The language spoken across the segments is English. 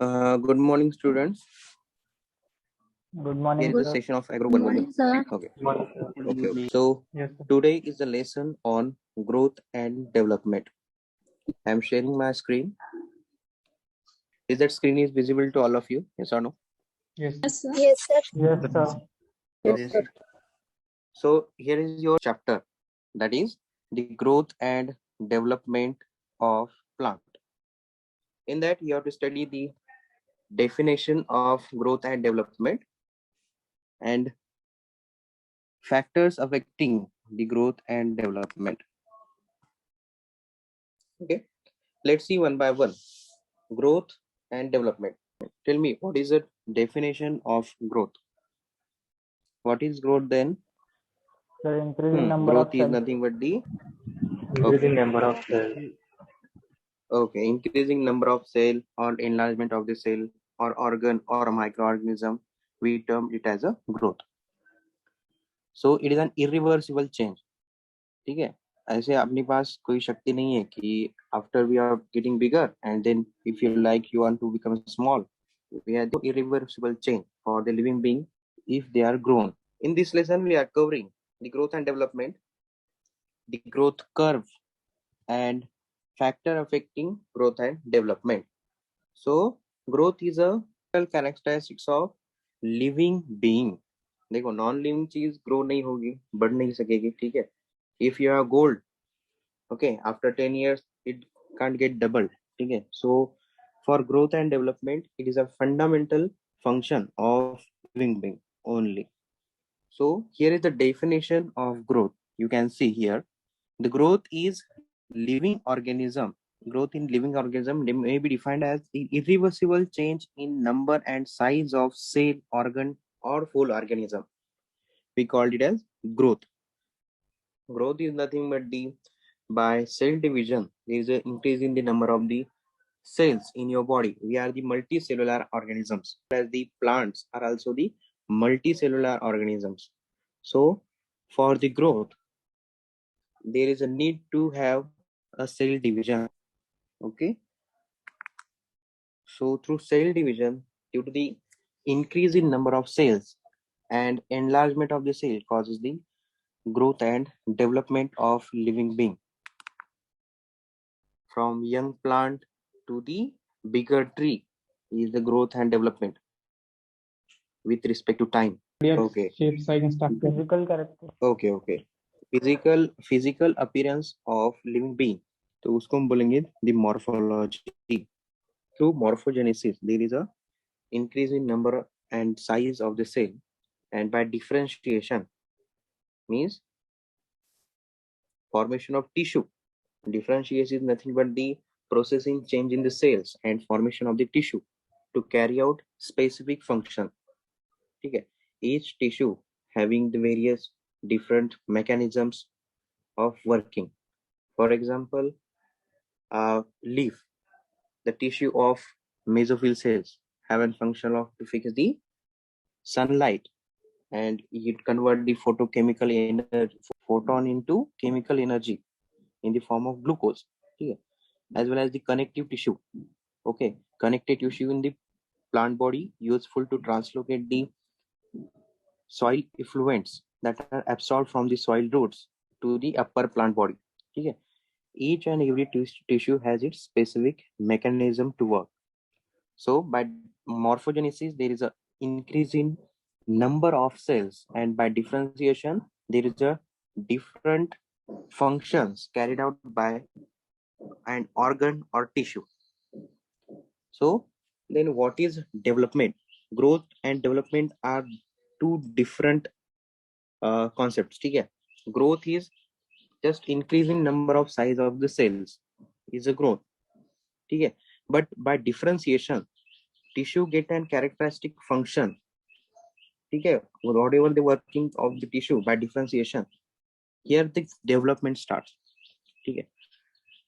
Good morning, students. Good morning, Here is the sir. session of agro Good morning, sir. Okay. Good morning, sir. Okay. So Yes, sir. today is the lesson on growth and development. I am sharing my screen. Is that screen is visible to all of you? Yes or no? Yes, Yes, sir. Yes, sir. yes, sir. Okay. So here is your chapter, that is the growth and development of plant. In that you have to study the definition of growth and development and factors affecting the growth and development. Okay, let's see one by one. Growth and development. Tell me, what is the definition of growth? What is growth then? The increasing number Growth of is cells. nothing but the Increasing number of cells. increasing number of cell or enlargement of the cell or organ or a microorganism. We term it as a growth. So it is an irreversible change. ठीक है, ऐसे अपने पास कोई शक्ति नहीं है कि after we are getting bigger and then if you like you want to become small. We have the irreversible change for the living being if they are grown. In this lesson, we are covering the growth and development, the growth curve, and factor affecting growth and development. So, growth is a characteristics of living being. देखो non living चीज grow नहीं होगी, बढ़ नहीं सकेगी, ठीक है. If you are gold, okay, after 10 years it can't get doubled, ठीक है. So for growth and development, it is a fundamental function of living being only. So here is the definition of growth. You can see here, the growth is living organism. Growth in living organism may be defined as the irreversible change in number and size of cell, organ, or whole organism. We called it as growth. Growth is nothing but the by cell division. There is an increase in the number of the cells in your body. We are the multicellular organisms, as the plants are also the multicellular organisms. So for the growth, there is a need to have a cell division. Okay. So through cell division, due to the increase in number of cells and enlargement of the cell causes the growth and development of living being. From young plant to the bigger tree is the growth and development with respect to time. Okay. Shape, size, and structure. Physical character. Okay. Physical appearance of living being. तो उसको हम बोलेंगे the morphology. Through morphogenesis, there is a increase in number and size of the cell, and by differentiation means formation of tissue. Differentiation is nothing but the processing change in the cells and formation of the tissue to carry out specific function. Okay. Each tissue having the various different mechanisms of working. For example, leaf, the tissue of mesophyll cells have a function of to fix the sunlight, and it convert the photochemical energy, photon into chemical energy in the form of glucose. Okay. As well as the connective tissue. Okay, connective tissue in the plant body useful to translocate the soil effluents that are absorbed from the soil roots to the upper plant body. Okay. Each and every tissue has its specific mechanism to work. So by morphogenesis, there is a increase in number of cells, and by differentiation, there is a different functions carried out by an organ or tissue. So then what is development? Growth and development are two different concepts. Okay? Growth is just increasing number of size of the cells is a growth. Okay? But by differentiation, tissue get an characteristic function. Okay? Whatever the working of the tissue by differentiation, here the development starts. Okay?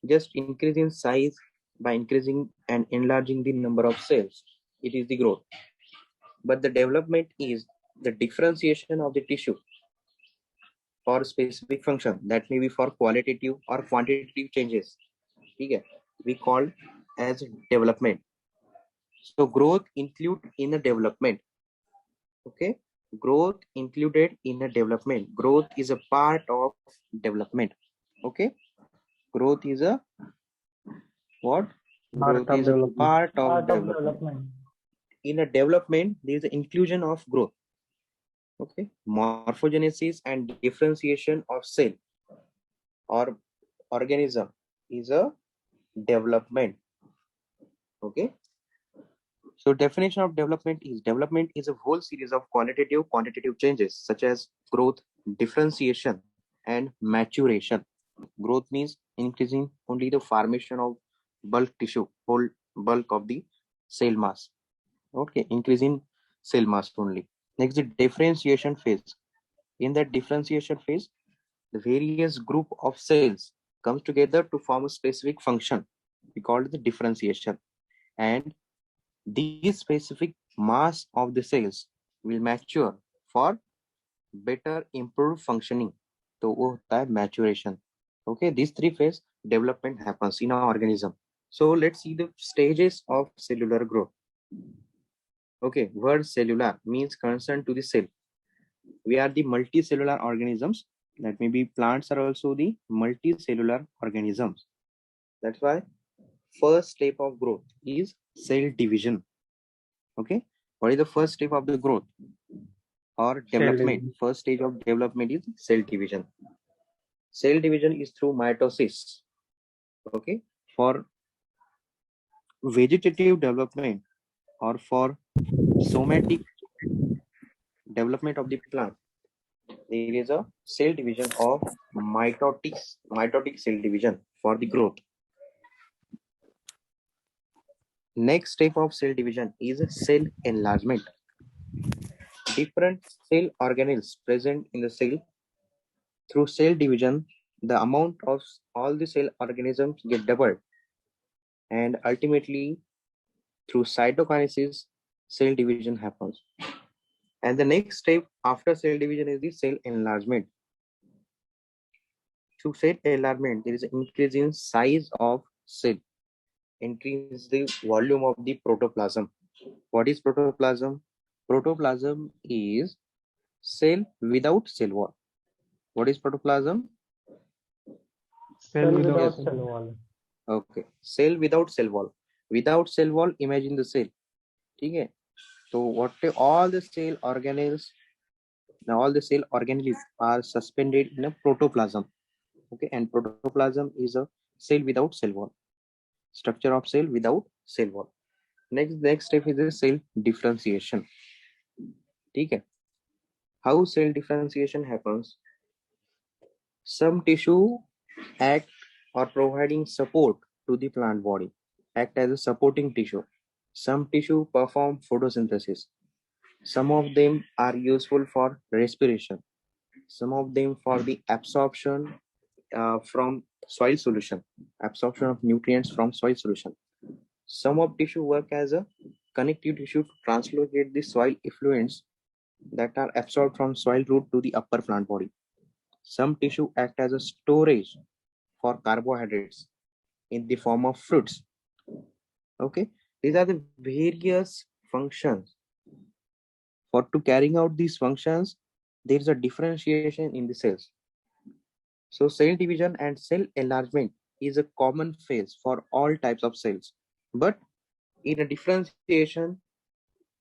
Just increasing size by increasing and enlarging the number of cells, it is the growth. But the development is the differentiation of the tissue for specific function, that may be for qualitative or quantitative changes. Okay? We call as development. So growth include in a development. Okay, growth included in a development. Growth is a part of development. Okay, growth is a what? Part Growth of is a development. part of Part of development. development. In a development, there is an inclusion of growth. Okay, morphogenesis and differentiation of cell or organism is a development. Okay, so definition of development is a whole series of quantitative changes such as growth, differentiation, and maturation. Growth means increasing only the formation of bulk tissue, whole bulk of the cell mass. Okay, increasing cell mass only. Next, the differentiation phase. In that differentiation phase, the various group of cells comes together to form a specific function. We call it the differentiation. And these specific mass of the cells will mature for better improved functioning. तो वो होता है maturation. Okay, these three phase development happens in our organism. So let's see the stages of cellular growth. Okay, word cellular means concerned to the cell. We are the multicellular organisms. That may be plants are also the multicellular organisms. That's why first step of growth is cell division. Okay, what is the first step of the growth or development? First stage of development is cell division. Cell division is through mitosis. Okay, for vegetative development or for somatic development of the plant, there is a cell division of mitotic cell division for the growth. Next step of cell division is cell enlargement. Different cell organelles present in the cell. Through cell division, the amount of all the cell organisms get doubled, and ultimately through cytokinesis, cell division happens. And the next step after cell division is the cell enlargement. Through cell enlargement, there is an increase in size of cell, increase the volume of the protoplasm. What is protoplasm? Protoplasm is cell without cell wall. What is protoplasm? Cell without cell wall. Okay, cell without cell wall. Without cell wall, imagine the cell. Okay. So what all the cell organelles, now all the cell organelles are suspended in a protoplasm. Okay, and protoplasm is a cell without cell wall. Structure of cell without cell wall. Next step is the cell differentiation. Okay. How cell differentiation happens? Some tissue act or providing support to the plant body, act as a supporting tissue. Some tissue perform photosynthesis. Some of them are useful for respiration. Some of them for the absorption from soil solution, absorption of nutrients from soil solution. Some of tissue work as a connective tissue to translocate the soil effluents that are absorbed from soil root to the upper plant body. Some tissue act as a storage for carbohydrates in the form of fruits. Okay, these are the various functions. For to carrying out these functions, there is a differentiation in the cells. So cell division and cell enlargement is a common phase for all types of cells. But in a differentiation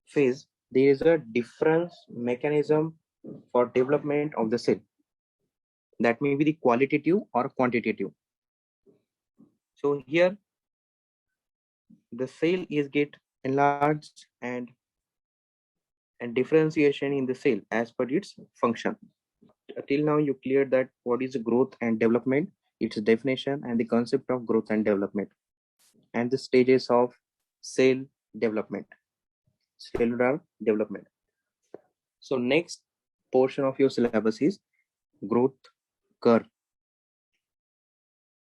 phase, there is a difference mechanism for development of the cell. That may be the qualitative or quantitative. So here, the cell is get enlarged and differentiation in the cell as per its function. Till now, you cleared that what is growth and development, its definition, and the concept of growth and development, and the stages of cell development, cellular development. So next portion of your syllabus is growth curve.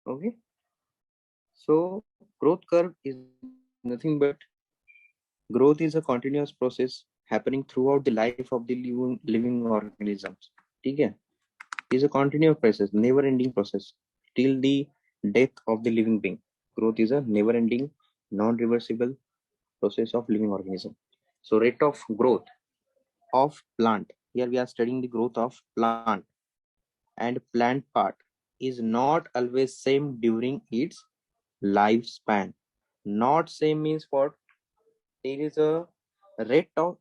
Okay. So growth curve is nothing but growth is a continuous process happening throughout the life of the living organisms. Okay. It is a continuous process, never-ending process till the death of the living being. Growth is a never-ending, non-reversible process of living organism. So rate of growth of plant. Here we are studying the growth of plant, and plant part is not always same during its lifespan. Not same means what? There is a rate of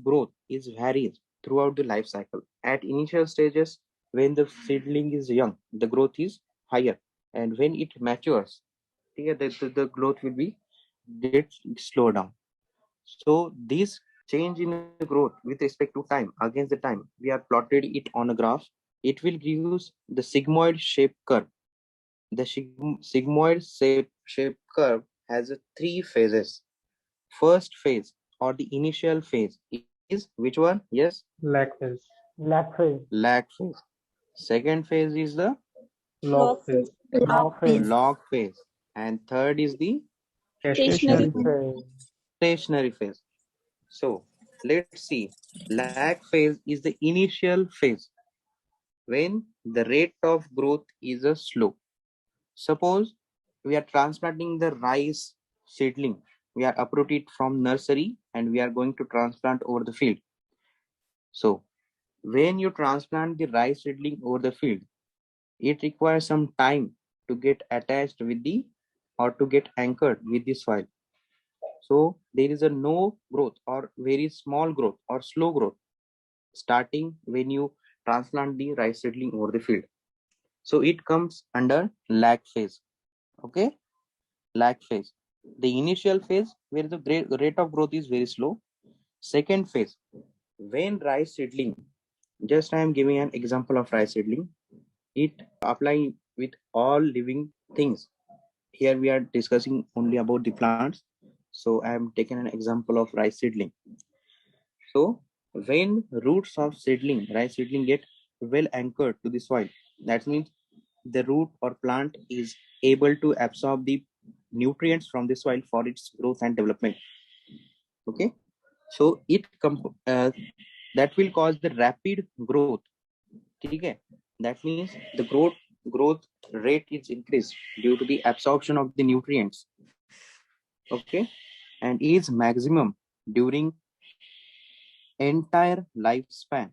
growth is varies throughout the life cycle. At initial stages, when the seedling is young, the growth is higher, and when it matures, yeah, the growth will be get slow down. So this change in the growth with respect to time against the time, we are plotted it on a graph. It will give you the sigmoid shape curve. The sigmoid shape curve has three phases. First phase or the initial phase is which one? Yes, Lag phase. Lag phase. lag phase. Second phase is the Log phase. Log phase. log phase, and third is the Stationary phase. Phase. stationary phase. So let's see. Lag phase is the initial phase when the rate of growth is a slow. Suppose we are transplanting the rice seedling. We are uprooted from nursery and we are going to transplant over the field. So when you transplant the rice seedling over the field, it requires some time to get attached with the or to get anchored with the soil. So there is a no growth or very small growth or slow growth starting when you transplant the rice seedling over the field. So it comes under lag phase. Okay, lag phase. The initial phase where the rate of growth is very slow. Second phase, when rice seedling, just I am giving an example of rice seedling. It apply with all living things. Here we are discussing only about the plants. So I am taking an example of rice seedling. So when roots of rice seedling get well anchored to the soil, that means the root or plant is able to absorb the nutrients from the soil for its growth and development. Okay, so that will cause the rapid growth. Okay, that means the growth rate is increased due to the absorption of the nutrients. Okay, and is maximum during entire lifespan.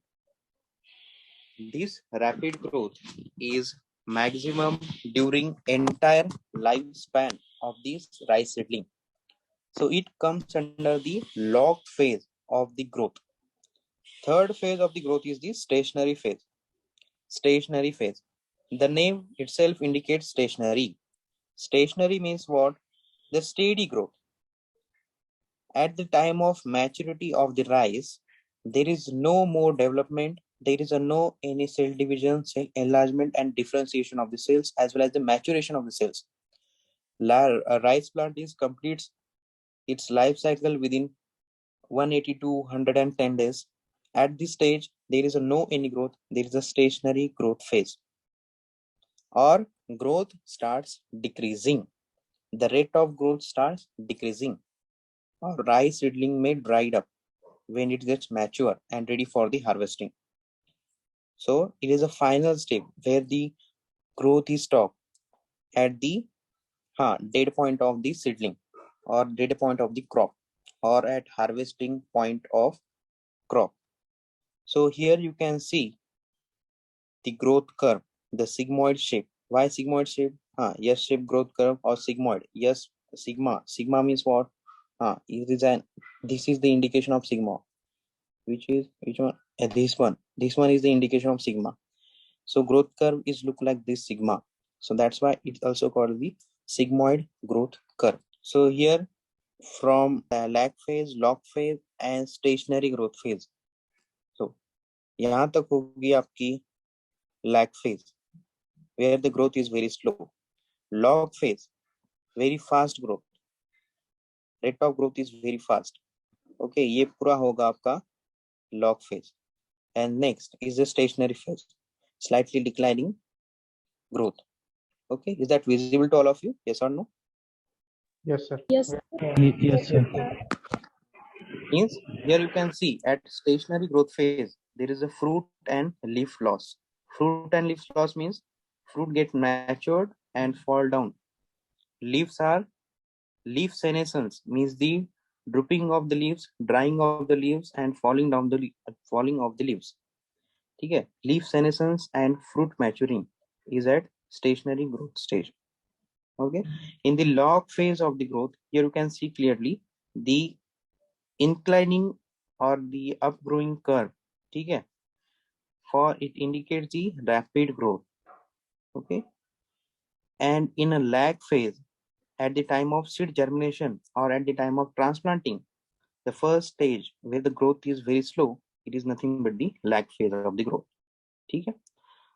This rapid growth is maximum during entire lifespan of this rice seedling. So it comes under the log phase of the growth. Third phase of the growth is the stationary phase. Stationary phase. The name itself indicates stationary. Stationary means what? The steady growth. At the time of maturity of the rice, there is no more development. There is no any cell division, cell enlargement, and differentiation of the cells, as well as the maturation of the cells. A rice plant is completes its life cycle within 180 to 110 days. At this stage, there is no any growth. There is a stationary growth phase, or growth starts decreasing. The rate of growth starts decreasing, or rice seedling may dry up when it gets mature and ready for the harvesting. So it is a final step where the growth is stopped at the dead point of the seedling, or dead point of the crop, or at harvesting point of crop. So here you can see the growth curve, the sigmoid shape. Why sigmoid shape? Yes, shape growth curve or sigmoid. Yes, sigma. Sigma means what? This is the indication of sigma. Which one? This one. This one is the indication of sigma. So growth curve is look like this sigma. So that's why it's also called the sigmoid growth curve. So here from lag phase, log phase, and stationary growth phase. So यहाँ तक होगी आपकी lag phase, where the growth is very slow. Log phase, very fast growth. Rate of growth is very fast. Okay, ये पूरा होगा आपका log phase. And next is the stationary phase, slightly declining growth. Okay, is that visible to all of you? Yes or no? Yes, sir. Yes. Yes, sir. Means here you can see at stationary growth phase, there is a fruit and leaf loss. Fruit and leaf loss means fruit get matured and fall down. Leaf senescence means the drooping of the leaves, drying of the leaves, and falling of the leaves. ठीक है. Leaf senescence and fruit maturing is at stationary growth stage. Okay. In the log phase of the growth, here you can see clearly the inclining or the upgrowing curve. ठीक है. For it indicates the rapid growth. Okay. And in a lag phase, at the time of seed germination or at the time of transplanting, the first stage where the growth is very slow, it is nothing but the lag phase of the growth. Okay.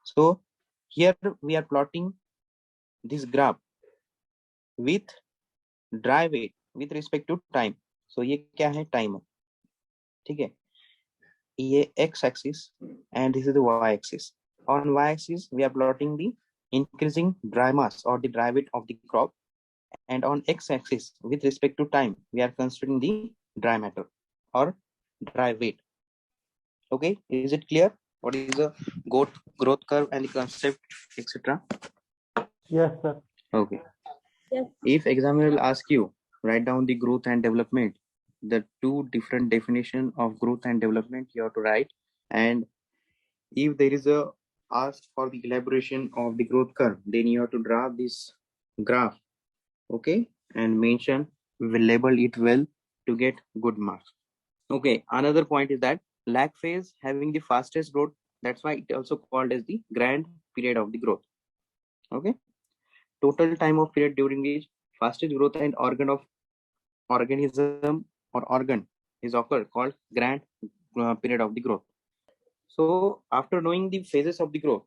So here we are plotting this graph with dry weight with respect to time. So ये क्या है? Time. ठीक है. ये x axis and this is the y axis. On y axis we are plotting the increasing dry mass or the dry weight of the crop, and on x axis with respect to time we are considering the dry matter or dry weight. Okay, is it clear what is the growth curve and the concept, etc.? Yes, sir. Okay. Yes. If examiner will ask you, write down the growth and development, the two different definition of growth and development you have to write. And if there is a ask for the elaboration of the growth curve, then you have to draw this graph. Okay, and mention, we will label it well to get good marks. Okay, another point is that lag phase having the fastest growth, that's why it also called as the grand period of the growth. Okay, total time of period during which fastest growth and organism or organ is occurred called grand period of the growth. So after knowing the phases of the growth,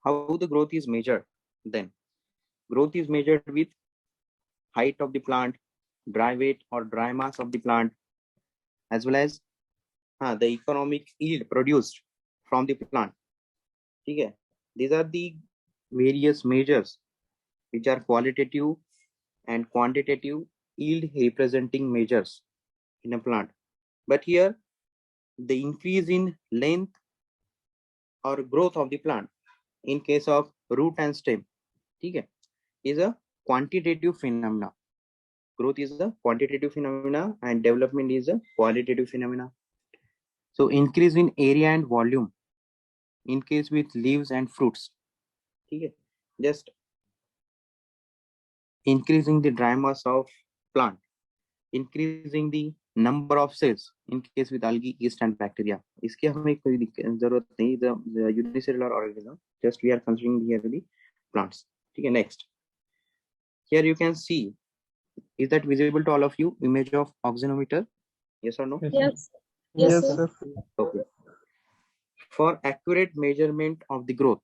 how the growth is measured, then growth is measured with height of the plant, dry weight or dry mass of the plant, as well as the economic yield produced from the plant. Okay, these are the various measures which are qualitative and quantitative yield representing measures in a plant. But here the increase in length or growth of the plant in case of root and stem, okay, is a quantitative phenomena. Growth is a quantitative phenomena and development is a qualitative phenomena. So increase in area and volume in case with leaves and fruits, okay, just increasing the dry mass of plant, increasing the number of cells in case with algae, yeast and bacteria. इसके हमें कोई जरूरत नहीं, the unicellular organism, just we are considering here the plants. ठीक है. Next, here you can see, is that visible to all of you, image of oxynometer? Yes or no? Yes. Yes, Yes, sir. Okay. For accurate measurement of the growth,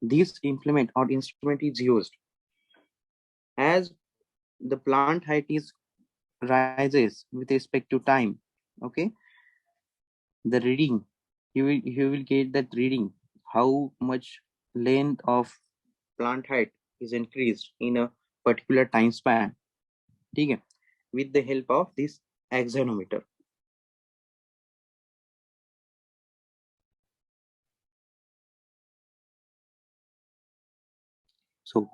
this implement or instrument is used. As the plant height is rises with respect to time, okay, the reading, you will get that reading how much length of plant height is increased in a particular time span, okay, with the help of this axonometer. So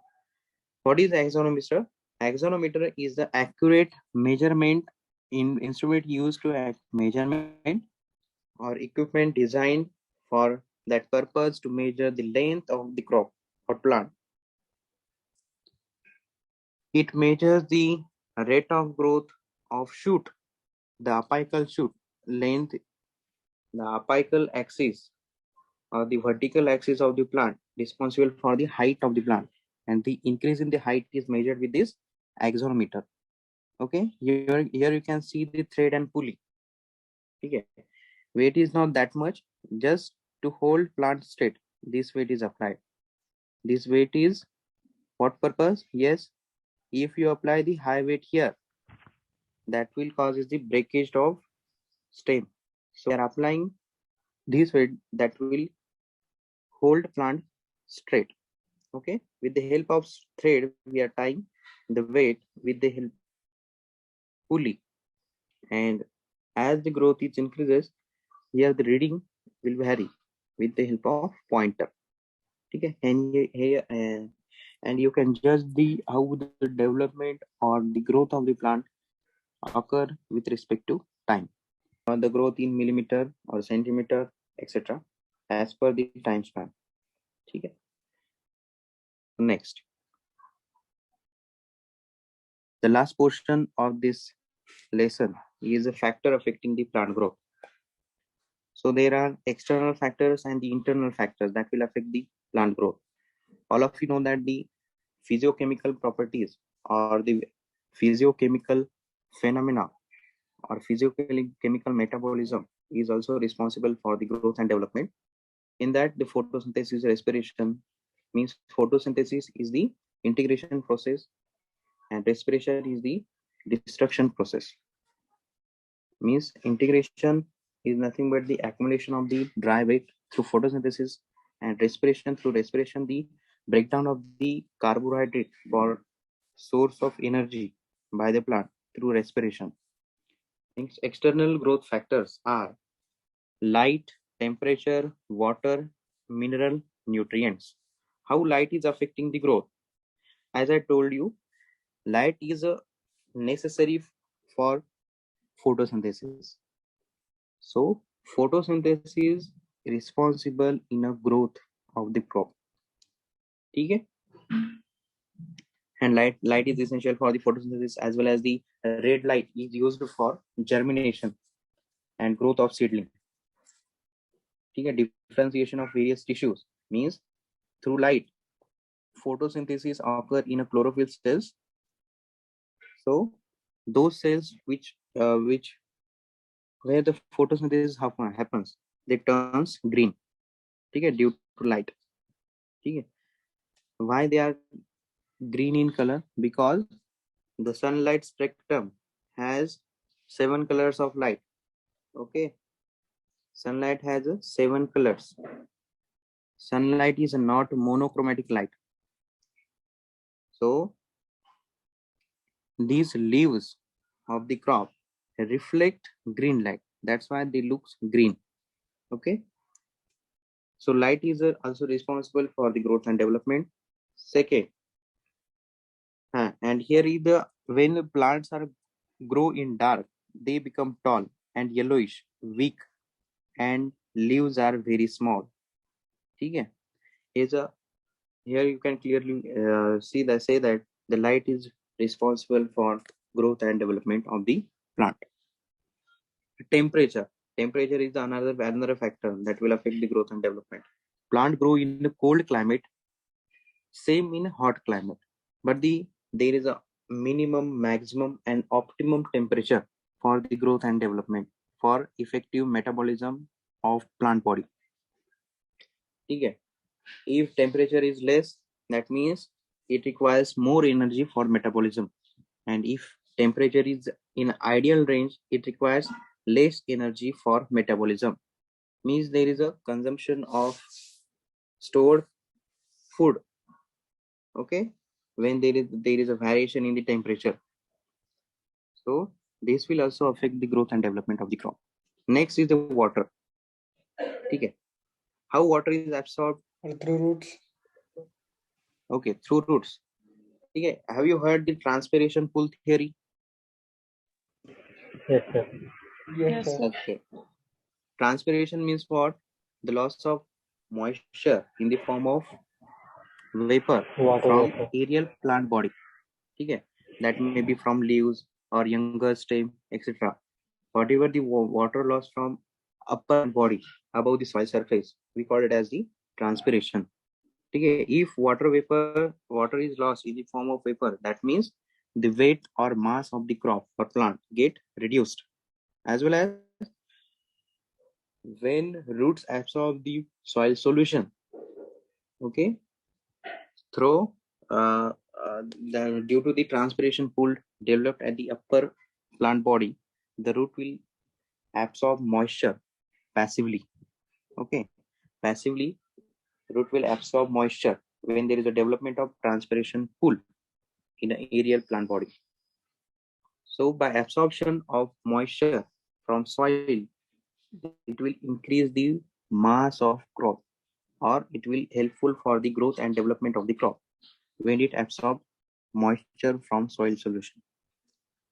what is axonometer? Axonometer is the accurate measurement instrument used to measurement or equipment designed for that purpose to measure the length of the crop or plant. It measures the rate of growth of shoot, the apical shoot length, the apical axis or the vertical axis of the plant responsible for the height of the plant, and the increase in the height is measured with this axonometer. Okay, here you can see the thread and pulley. Okay, weight is not that much, just to hold plant straight, this weight is applied. This weight is what purpose? Yes, if you apply the high weight here, that will cause the breakage of stem. So we are applying this weight that will hold plant straight. Okay, with the help of thread we are tying the weight with the help pulley, and as the growth is increases, here the reading will vary with the help of pointer. Okay, and you can judge the how the development or the growth of the plant occur with respect to time. The growth in millimeter or centimeter, etc. as per the time span. Okay. Next, the last portion of this lesson is a factor affecting the plant growth. So there are external factors and the internal factors that will affect the plant growth. All of you know that the physiochemical properties or the physiochemical phenomena or physiochemical metabolism is also responsible for the growth and development. In that, the photosynthesis respiration means photosynthesis is the integration process and respiration is the destruction process. Means integration is nothing but the accumulation of the dry weight through photosynthesis, and respiration through respiration the breakdown of the carbohydrate for source of energy by the plant through respiration. External growth factors are light, temperature, water, mineral, nutrients. How light is affecting the growth? As I told you, light is necessary for photosynthesis. So photosynthesis is responsible in a growth of the crop. Okay? And light is essential for the photosynthesis, as well as the red light is used for germination and growth of seedling. Okay? Differentiation of various tissues means through light photosynthesis occur in a chlorophyll cells. So those cells which where the photosynthesis happens, they turns green. Okay, due to light. Okay. Why they are green in color? Because the sunlight spectrum has 7 colors of light. Okay, sunlight has 7 colors. Sunlight is not monochromatic light. So these leaves of the crop reflect green light. That's why they look green. Okay. So light is also responsible for the growth and development. Second, and here is the when the plants are grow in dark, they become tall and yellowish, weak, and leaves are very small. Okay. Here you can clearly say that the light is responsible for growth and development of the plant. Temperature is another factor that will affect the growth and development. Plant grow in a cold climate, same in a hot climate, but there is a minimum, maximum, and optimum temperature for the growth and development for effective metabolism of plant body. Okay. If temperature is less, that means it requires more energy for metabolism, and if temperature is in ideal range, it requires less energy for metabolism. Means there is a consumption of stored food. Okay, when there is a variation in the temperature, so this will also affect the growth and development of the crop. Next is the water. Okay, how water is absorbed? Through roots. Okay, through roots. Okay, have you heard the transpiration pool theory? Yes, sir. Yes, sir. Okay. Transpiration means what? The loss of moisture in the form of vapor Water from vapor. aerial plant body. Okay, that may be from leaves or younger stem, etc. Whatever the water loss from upper body above the soil surface, we call it as the transpiration. Okay, if water is lost in the form of vapor, that means the weight or mass of the crop or plant get reduced, as well as when roots absorb the soil solution. Okay, through due to the transpiration pool developed at the upper plant body, the root will absorb moisture passively. Okay, passively root will absorb moisture when there is a development of transpiration pool in an aerial plant body. So by absorption of moisture from soil, it will increase the mass of crop, or it will helpful for the growth and development of the crop when it absorbs moisture from soil solution.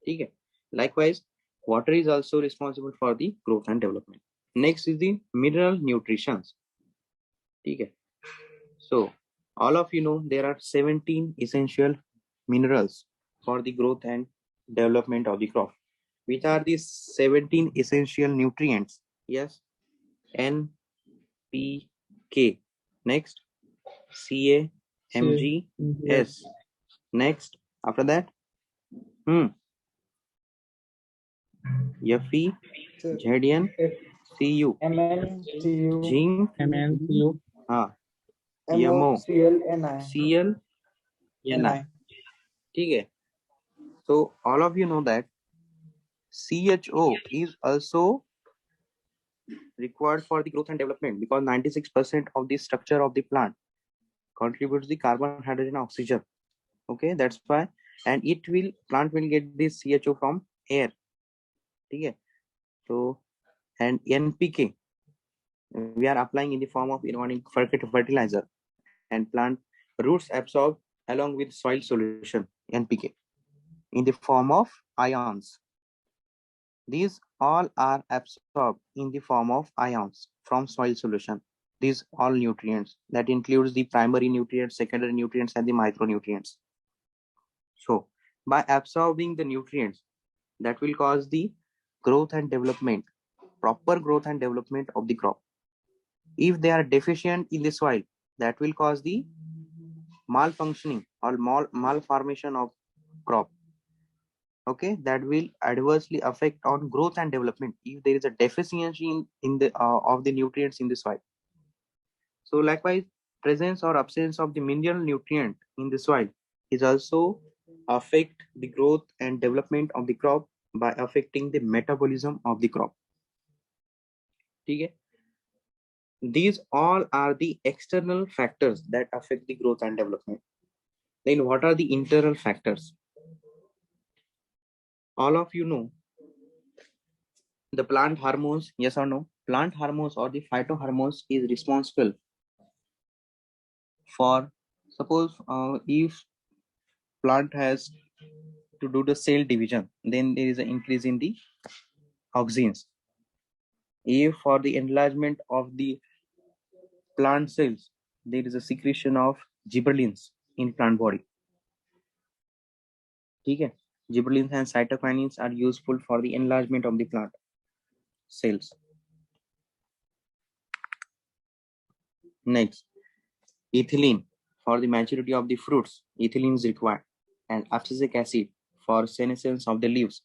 Okay. Likewise, water is also responsible for the growth and development. Next is the mineral nutrition. Okay. So all of you know there are 17 essential minerals for the growth and development of the crop. Which are these 17 essential nutrients? Yes, N, P, K. Next, C, A, M, G, S. Next, after that, F, E, Z, N, C, U, MnCu, Zinc, MnCu, MO, MOClNi, Cl, Ni. ठीक है. So all of you know that CHO is also required for the growth and development because 96% of the structure of the plant contributes the carbon, hydrogen, oxygen. Okay, that's why, and plant will get this CHO from air. Okay, so and NPK we are applying in the form of inorganic fertilizer, and plant roots absorb along with soil solution NPK in the form of ions. These all are absorbed in the form of ions from soil solution. These all nutrients that includes the primary nutrients, secondary nutrients, and the micronutrients. So by absorbing the nutrients, that will cause the growth and development, proper growth and development of the crop. If they are deficient in the soil, that will cause the malfunctioning or malformation of crop. Okay, that will adversely affect on growth and development if there is a deficiency in the of the nutrients in the soil. So likewise, presence or absence of the mineral nutrient in the soil is also affect the growth and development of the crop by affecting the metabolism of the crop. Okay? These all are the external factors that affect the growth and development. Then what are the internal factors? All of you know the plant hormones, yes or no? Plant hormones or the phytohormones is responsible for, suppose if plant has to do the cell division, then there is an increase in the auxins. If for the enlargement of the plant cells, there is a secretion of gibberellins in plant body. Okay? Gibberellins and cytokinins are useful for the enlargement of the plant cells. Next, ethylene for the maturity of the fruits, ethylene is required, and abscisic acid for senescence of the leaves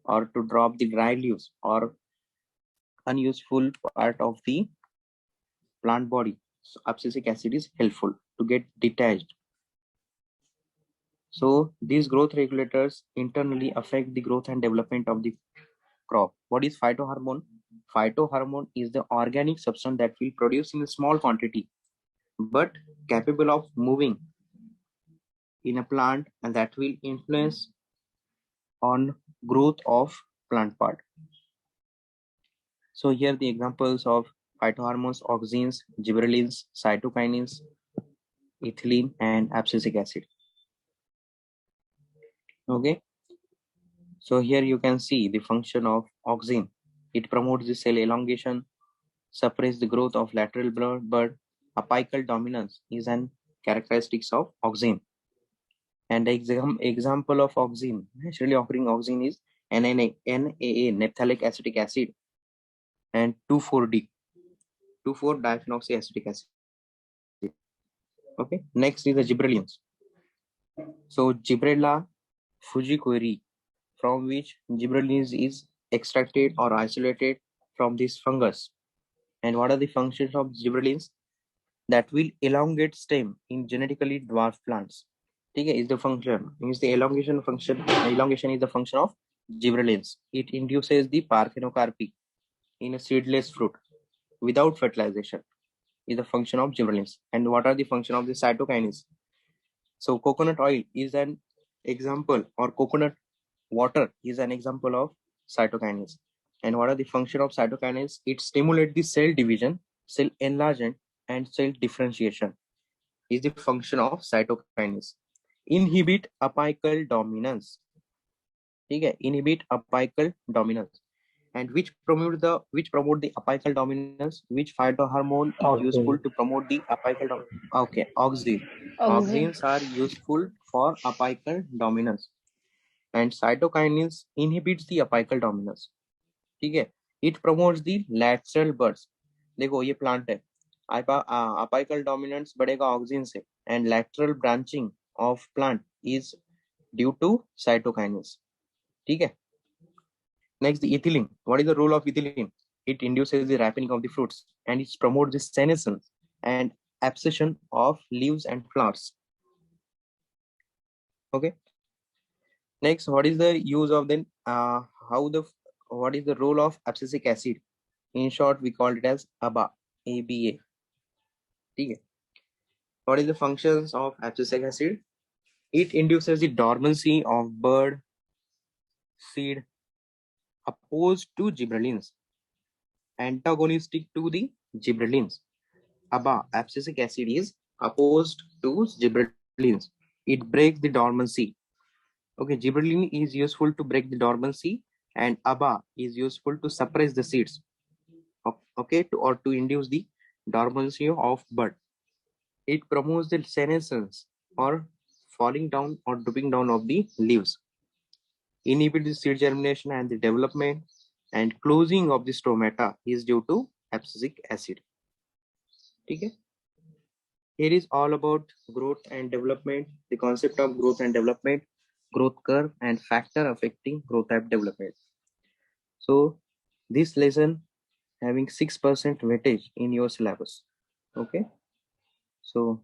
or to drop the dry leaves or unuseful part of the plant body. So abscisic acid is helpful to get detached. So these growth regulators internally affect the growth and development of the crop. What is phytohormone? Phytohormone is the organic substance that will produce in a small quantity but capable of moving in a plant, and that will influence on growth of plant part. So here the examples of phytohormones: auxins, gibberellins, cytokinins, ethylene, and abscisic acid. Okay. So here you can see the function of auxin. It promotes the cell elongation, suppress the growth of lateral bud. Apical dominance is an characteristics of auxin. And the example of auxin, naturally occurring auxin is NAA, naphthalic acetic acid, and 2,4-D, 2,4-diphenoxyacetic acid. Okay. Next is the gibberellins. So Gibberella fujikuri, from which gibberellins is extracted or isolated from this fungus. And what are the functions of gibberellins? That will elongate stem in genetically dwarf plants. Okay, is the function, means the elongation function. Elongation is the function of gibberellins. It induces the parthenocarpy in a seedless fruit without fertilization. Is the function of gibberellins. And what are the function of the cytokinins? So coconut oil is an example, or coconut water is an example of cytokinins. And what are the function of cytokinins? It stimulates the cell division, cell enlargement, and cell differentiation. Is the function of cytokinins. Inhibit apical dominance. ठीक है, inhibit apical dominance, and which promote the apical dominance, which phytohormone is useful Auxin. to promote the apical dominance? Okay, auxin. Oxygen. Auxins are useful for apical dominance, and cytokinins inhibits the apical dominance. ठीक है, it promotes the lateral burst. देखो ये plant है, apical dominance बढ़ेगा auxin से, and lateral branching of plant is due to cytokinins. ठीक है. Next, the ethylene. What is the role of ethylene? It induces the ripening of the fruits, and it promotes the senescence and abscission of leaves and flowers. Okay. Next, what is the use of then? What is the role of abscisic acid? In short, we call it as ABA. ABA. Okay. What is the functions of abscisic acid? It induces the dormancy of bud seed, opposed to gibberellins, antagonistic to the gibberellins. ABA, abscisic acid, is opposed to gibberellins. It breaks the dormancy. Okay, gibberellin is useful to break the dormancy, and ABA is useful to suppress the seeds. Okay, or to induce the dormancy of bud. It promotes the senescence or falling down or drooping down of the leaves. Inhibit the seed germination and the development, and closing of the stomata is due to abscisic acid. Okay. Here is all about growth and development, the concept of growth and development, growth curve, and factor affecting growth and development. So this lesson having 6% weightage in your syllabus. Okay. So